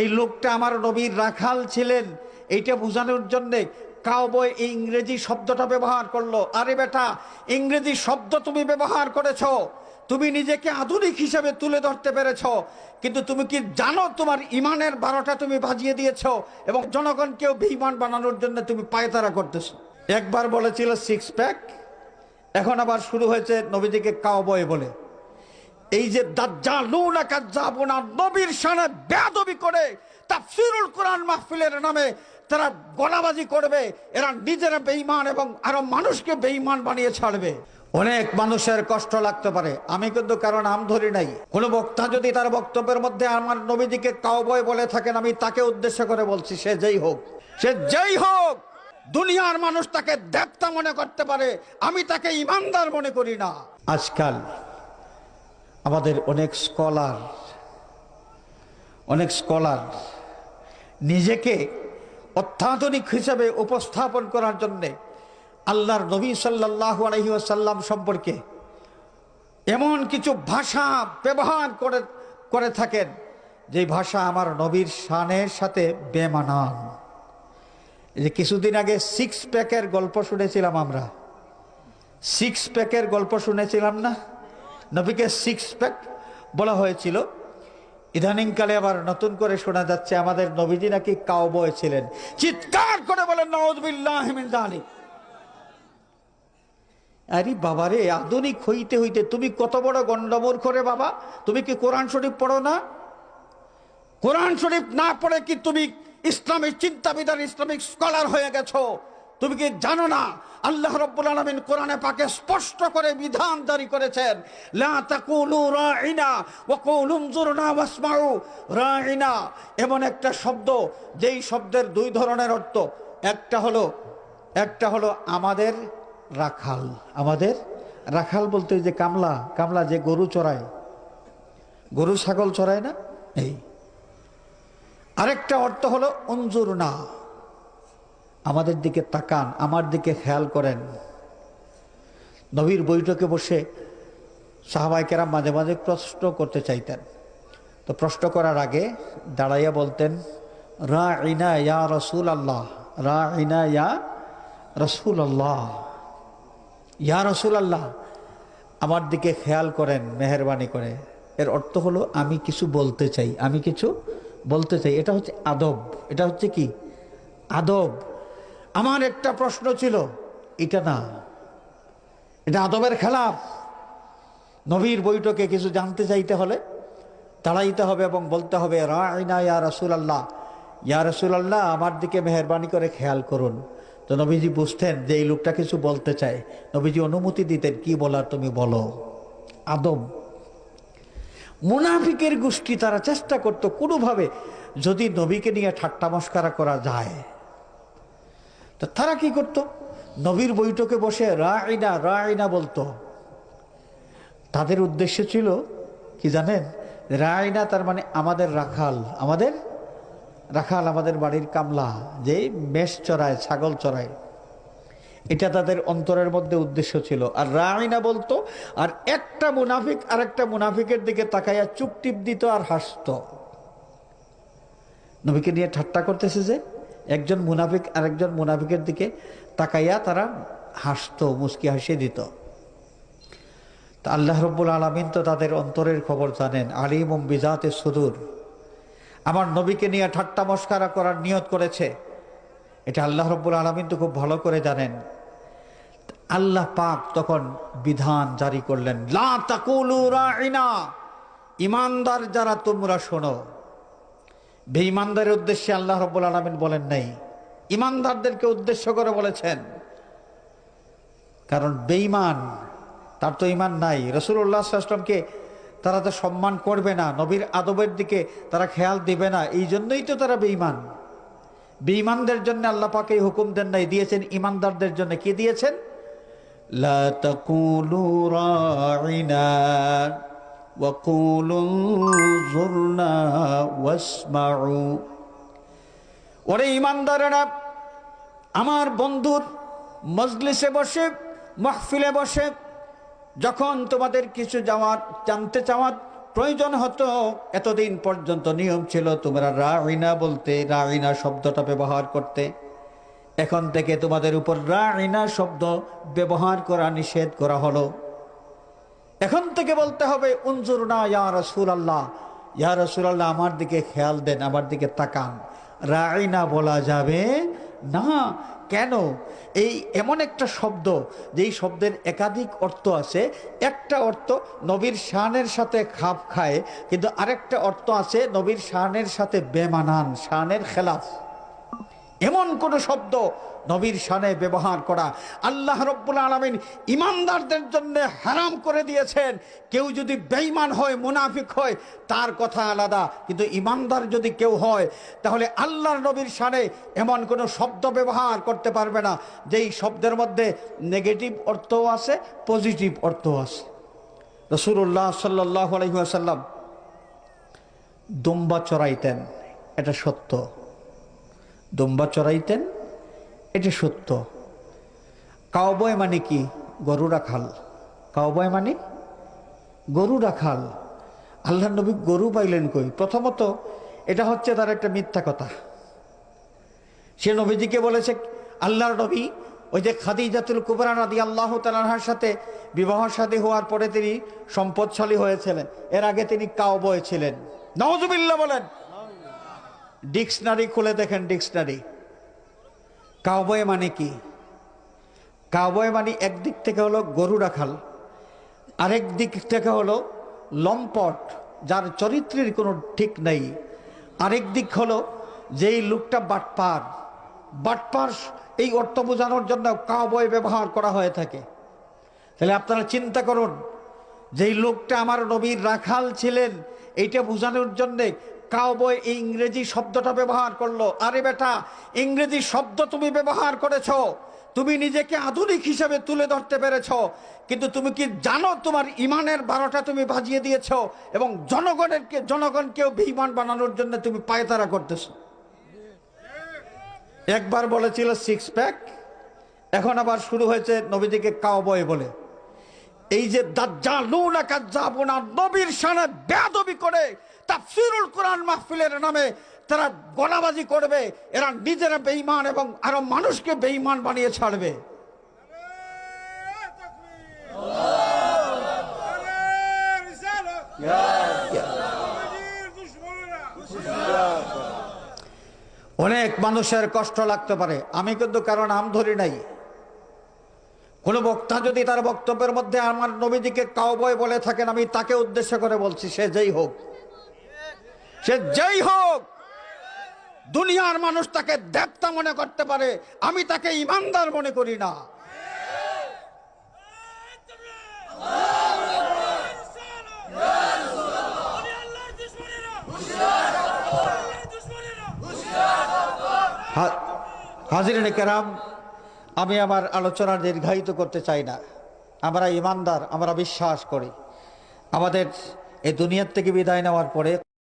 এই লোকটা আমার নবীর রাখাল ছিলেন এইটা বোঝানোর জন্য কাউবয় এই ইংরেজি শব্দটা ব্যবহার করলো। আরে বেটা, ইংরেজি শব্দ তুমি ব্যবহার করেছো, তুমি নিজেকে আধুনিক হিসেবে তুলে ধরতে পেরেছো, কিন্তু তুমি কি জানো তোমার ইমানের 12টা তুমি বাজিয়ে দিয়েছো এবং জনগণকেও বেঈমান বানানোর জন্য তুমি পায়তারা করতেছো। একবার বলেছিল সিক্স প্যাক, এখন আবার শুরু হয়েছে নবীজিকে কাউবয় বলে। এই যে দাজ্জালুনা কাজ্জাবুনা নবীর শানে বেয়াদবি করে তাফসীরুল কোরআন মাহফিলের নামে তারা গলাবাজি করবে, এরা নিজেরা বেঈমান এবং আরো মানুষকে বেঈমান বানিয়ে ছাড়বে। অনেক মানুষের কষ্ট লাগতে পারে, আমি কিন্তু কারণ নাম ধরি নাই। কোন বক্তা যদি তার বক্তব্যের মধ্যে আমার নবীজিকে কাউবয় বলে থাকেন, আমি তাকে উদ্দেশ্য করে বলছি, সে যেই হোক, দুনিয়ার মানুষ তাকে দেবতা মনে করতে পারে, আমি তাকে ইমানদার মনে করি না। আজকাল আমাদের অনেক স্কলার নিজেকে অত্যাধুনিক হিসেবে উপস্থাপন করার জন্য আল্লাহর নবী সাল্লাল্লাহু আলাইহি ওয়াসাল্লাম সম্পর্কে এমন কিছু ভাষা ব্যবহার করে থাকেন যে ভাষা আমার নবীর শানের সাথে বেমানান। এই যে কিছুদিন আগে সিক্স প্যাকের গল্প শুনেছিলাম, আমরা সিক্স প্যাকের গল্প শুনেছিলাম না, নবীকে সিক্স প্যাক বলা হয়েছিল। ইদানিংকালে আবার নতুন করে শোনা যাচ্ছে আমাদের নবীজি নাকি কাউবয় ছিলেন। চিৎকার করে বলেন নাউযুবিল্লাহি মিন যালিক। আরে বাবারে, আধুনিক হইতে হইতে তুমি কত বড় গন্ডমূর্খ রে বাবা! তুমি কি কোরআন শরীফ পড়ো না? কোরআন শরীফ না পড়ে কি তুমি ইসলামিক চিন্তাবিদার, ইসলামিক স্কলার হয়ে গেছো? তুমি কি জানো না আল্লাহ রাব্বুল আলামিন কোরআনে পাকে স্পষ্ট করে বিধান জারি করেছেন, লা তাকুলু রাইনা ওয়া কুলু উনজুরনা ওয়াসমাউ। রাইনা এমন একটা শব্দ যেই শব্দের দুই ধরনের অর্থ। একটা হলো আমাদের রাখাল। আমাদের রাখাল বলতে যে কামলা যে গরু চড়ায়, গরু ছাগল চড়ায় না, এই। আরেকটা অর্থ হলো উনজুরনা, আমাদের দিকে তাকান, আমার দিকে খেয়াল করেন। নবীর বৈঠকে বসে সাহাবায়ে কেরাম মাঝে মাঝে প্রশ্ন করতে চাইতেন, তো প্রশ্ন করার আগে দাঁড়াইয়া বলতেন, রাইনা ইয়া রাসূলুল্লাহ, রাইনা ইয়া রাসূলুল্লাহ, ইয়া রাসূলুল্লাহ, আমার দিকে খেয়াল করেন মেহেরবানি করে। এর অর্থ হলো আমি কিছু বলতে চাই, আমি কিছু বলতে চাই। এটা হচ্ছে আদব, এটা হচ্ছে কি আদব। আমার একটা প্রশ্ন ছিল, এটা না, এটা আদবের খেলাফ। নবীর বৈঠকে কিছু জানতে চাইতে হলে দাঁড়াইতে হবে এবং বলতে হবে, রাইনা ইয়া রাসূলুল্লাহ, ইয়া রাসূলুল্লাহ, আমার দিকে মেহেরবানি করে খেয়াল করুন। তো নবীজি বুঝতেন যে এই লোকটা কিছু বলতে চায়, নবীজি অনুমতি দিতেন, কি বলার তুমি বলো। আদব। মুনাফিকের গোষ্ঠী তারা চেষ্টা করত কোনোভাবে যদি নবীকে নিয়ে ঠাট্টা মশকরা করা যায়, তো তারা কি করত, নবীর বৈঠকে বসে রাইনা রাইনা বলতো। তাদের উদ্দেশ্য ছিল কি জানেন? রাইনা তার মানে আমাদের রাখাল, আমাদের রাখাল, আমাদের বাড়ির কামলা যে মেষ চড়ায়, ছাগল চড়ায়, এটা তাদের অন্তরের মধ্যে উদ্দেশ্য ছিল। আর রাইনা বলতো, আর একটা মুনাফিক আর একটা মুনাফিকের দিকে তাকাইয়া চুপ টিপ দিত আর হাসতো। নবীকে নিয়ে ঠাট্টা করতেছে যে একজন মুনাফিক আর একজন মুনাফিকের দিকে তাকাইয়া তারা হাসতো, মুস্কি হাসিয়ে দিত। তা আল্লাহ রাব্বুল আলামিন তো তাদের অন্তরের খবর জানেন, আলিমুম বিজাতিস সুদূর। আমার নবীকে নিয়ে ঠাট্টা মশকরা করার নিয়ত করেছে, এটা আল্লাহ রাব্বুল আলামিন তো খুব ভালো করে জানেন। আল্লাহ পাক তখন বিধান জারি করলেন, লা তাকুলু রাইনা, ইমানদার যারা তোমরা শোনো। বেঈমানদের উদ্দেশ্যে আল্লাহ রাব্বুল আলামিন বলেন নাই, ইমানদারদেরকে উদ্দেশ্য করে বলেছেন। কারণ বেঈমান, তার তো ঈমান নাই। রাসূলুল্লাহ সাল্লাল্লাহু আলাইহি ওয়াসাল্লামকে তারা তো সম্মান করবে না, নবীর আদবের দিকে তারা খেয়াল দিবে না, এই জন্যই তো তারা বেঈমান। বেঈমানদের জন্য আল্লাহ পাক এই হুকুম দেন নাই, দিয়েছেন ইমানদারদের জন্য। কি দিয়েছেন? লা তাকুলু রাইনা ওয়া কুলু যুরনা ওয়াসমাউ। ওরে ইমানদারেরা, আমার বন্ধুর মজলিসে বসে, মাহফিলে বসে যখন তোমাদের কিছু জানতে চাওয়ার প্রয়োজন হতো, এতদিন পর্যন্ত নিয়ম ছিল তোমরা রাইনা বলতে, রাইনা শব্দটা ব্যবহার করতে। এখন থেকে তোমাদের উপর রাইনা শব্দ ব্যবহার করা নিষেধ করা হলো। এখন থেকে বলতে হবে উনজুরনা ইয়া রাসূলুল্লাহ, ইয়া রাসূলুল্লাহ আমার দিকে খেয়াল দেন, আমার দিকে তাকান। রাইনা বলা যাবে না। কেন? এই এমন একটা শব্দ যেই শব্দের একাধিক অর্থ আছে। একটা অর্থ নবীর শানের সাথে খাপ খায়, কিন্তু আরেকটা অর্থ আছে নবীর শানের সাথে বেমানান, শানের খেলাফ। এমন কোন শব্দ নবীর শানে ব্যবহার করা আল্লাহ রাব্বুল আলামিন ঈমানদারদের জন্য হারাম করে দিয়েছেন। কেউ যদি বেঈমান হয়, মুনাফিক হয়, তার কথা আলাদা, কিন্তু ঈমানদার যদি কেউ হয় তাহলে আল্লাহর নবীর শানে এমন কোন শব্দ ব্যবহার করতে পারবে না যেই শব্দের মধ্যে নেগেটিভ অর্থও আছে, পজিটিভ অর্থও আছে। রাসূলুল্লাহ সাল্লাল্লাহু আলাইহি ওয়াসাল্লাম দুম্বা চড়াইতেন, এটা সত্য। দুম্বা চড়াইতেন, এটা সত্য। কাউবয় মানে কি? গরু রাখাল। কাউবয় মানে গরু রাখাল। আল্লাহর নবী গরু পাইলেন কই? প্রথমত এটা হচ্ছে তার একটা মিথ্যা কথা। সে নবীজিকে বলেছে, আল্লাহর নবী ওই যে খাদিজাতুল কুবরা রাদিয়াল্লাহু তাআলা আনহার সাথে বিবাহ শাদী হওয়ার পরে তিনি সম্পদশালী হয়েছিলেন, এর আগে তিনি কাউবয় ছিলেন। নাউজুবিল্লাহ বলেন। ডিকশনারি খুলে দেখেন, ডিকশনারি। কাউবয় মানে কি? কাউবয় মানে একদিক থেকে হলো গরু রাখাল, আরেক দিক থেকে হলো লম্পট, যার চরিত্রের কোনো ঠিক নেই। আরেক দিক হলো যেই লোকটা বাটপার। বাটপার এই অর্থ বোঝানোর জন্য কাউবয় ব্যবহার করা হয়ে থাকে। তাহলে আপনারা চিন্তা করুন, যেই লোকটা আমার নবীর রাখাল ছিলেন, এইটা বোঝানোর জন্যে কাউবয় এই ইংরেজি শব্দটা ব্যবহার করলো। আরে বেটা, ইংরেজি শব্দ তুমি ব্যবহার করেছ, তুমি নিজেকে আধুনিক হিসেবে তুলে ধরতে পেরেছ, কিন্তু তুমি কি জানো তোমার ইমানের 12টা তুমি বাজিয়ে দিয়েছ এবং জনগণকেও বেঈমান বানানোর জন্য তুমি পায়তারা করতেছো। একবার বলেছিল সিক্স প্যাক, এখন আবার শুরু হয়েছে নবীজিকে কাউবয় বলে। এই যে দাজ্জালুনা কাজ্জাবুনা নবীর শানে বেয়াদবি করে তাফসীরুল কোরআন মাহফিলের নামে তারা গলাবাজি করবে, এরা নিজেরা বেঈমান এবং আরো মানুষকে বেঈমান বানিয়ে ছাড়বে। অনেক মানুষের কষ্ট লাগতে পারে, আমি কিন্তু কারো নাম ধরি নাই। কোন বক্তা যদি তার বক্তব্যের মধ্যে আমার নবীজিকে কাউবয় বলে থাকেন, আমি তাকে উদ্দেশ্য করে বলছি, সে যেই হোক, সে যেই হোক, দুনিয়ার মানুষ তাকে দেবতা মনে করতে পারে, আমি তাকে ঈমানদার মনে করি না। হাজিরিনে কেরাম, আমি আমার আলোচনা দীর্ঘায়িত করতে চাই না। আমরা ঈমানদার, আমরা বিশ্বাস করি আমাদের এই দুনিয়ার থেকে বিদায় নেওয়ার পরে